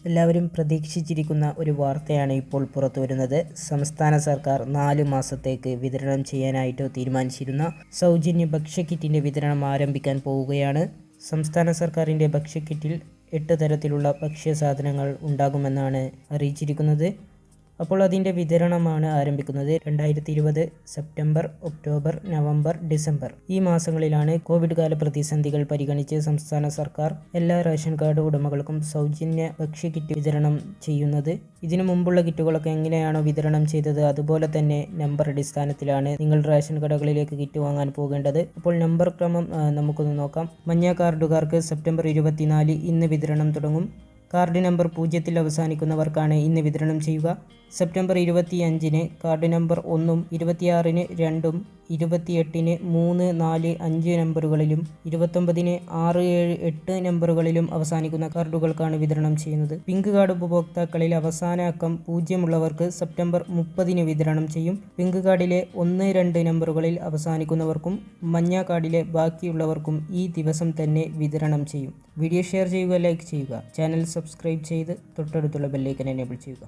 എല്ലാവരും പ്രതീക്ഷിച്ചിരിക്കുന്ന ഒരു വാർത്തയാണ് ഇപ്പോൾ പുറത്തു വരുന്നത്. സംസ്ഥാന സർക്കാർ 4 മാസത്തേക്ക് വിതരണം ചെയ്യാനായിട്ട് തീരുമാനിച്ചിരുന്ന സൗജന്യ ഭക്ഷ്യക്കിറ്റിൻ്റെ വിതരണം ആരംഭിക്കാൻ പോവുകയാണ്. സംസ്ഥാന സർക്കാരിൻ്റെ ഭക്ഷ്യക്കിറ്റിൽ 8 തരത്തിലുള്ള ഭക്ഷ്യസാധനങ്ങൾ ഉണ്ടാകുമെന്നാണ് അറിയിച്ചിരിക്കുന്നത്. അപ്പോൾ അതിൻ്റെ വിതരണമാണ് ആരംഭിക്കുന്നത്. 2020 സെപ്റ്റംബർ, ഒക്ടോബർ, നവംബർ, ഡിസംബർ ഈ മാസങ്ങളിലാണ് കോവിഡ് കാല പ്രതിസന്ധികൾ പരിഗണിച്ച് സംസ്ഥാന സർക്കാർ എല്ലാ റേഷൻ കാർഡ് ഉടമകൾക്കും സൗജന്യ ഭക്ഷ്യക്കിറ്റ് വിതരണം ചെയ്യുന്നത്. ഇതിനു മുമ്പുള്ള കിറ്റുകളൊക്കെ എങ്ങനെയാണോ വിതരണം ചെയ്തത് അതുപോലെ തന്നെ നമ്പർ അടിസ്ഥാനത്തിലാണ് നിങ്ങൾ റേഷൻ കടകളിലേക്ക് കിറ്റ് വാങ്ങാൻ പോകേണ്ടത്. അപ്പോൾ നമ്പർ ക്രമം നമുക്കൊന്ന് നോക്കാം. മഞ്ഞ കാർഡുകാർക്ക് സെപ്റ്റംബർ 24 ഇന്ന് വിതരണം തുടങ്ങും. കാർഡ് നമ്പർ 0 അവസാനിക്കുന്നവർക്കാണ് ഇന്ന് വിതരണം ചെയ്യുക. സെപ്റ്റംബർ 25 കാർഡ് നമ്പർ 1, 26 2, 28 3, 4, 5 നമ്പറുകളിലും 29 6, 7, 8 നമ്പറുകളിലും അവസാനിക്കുന്ന കാർഡുകൾക്കാണ് വിതരണം ചെയ്യുന്നത്. പിങ്ക് കാർഡ് ഉപഭോക്താക്കളിൽ അവസാന അക്കം 0 ഉള്ളവർക്ക് സെപ്റ്റംബർ 30 വിതരണം ചെയ്യും. പിങ്ക് കാർഡിലെ 1, 2 നമ്പറുകളിൽ അവസാനിക്കുന്നവർക്കും മഞ്ഞ കാർഡിലെ ബാക്കിയുള്ളവർക്കും ഈ ദിവസം തന്നെ വിതരണം ചെയ്യും. വീഡിയോ ഷെയർ ചെയ്യുക, ലൈക്ക് ചെയ്യുക, ചാനൽ സബ്സ്ക്രൈബ് ചെയ്ത് തൊട്ടടുത്തുള്ള ബെല്ലൈക്കൻ എനേബിൾ ചെയ്യുക.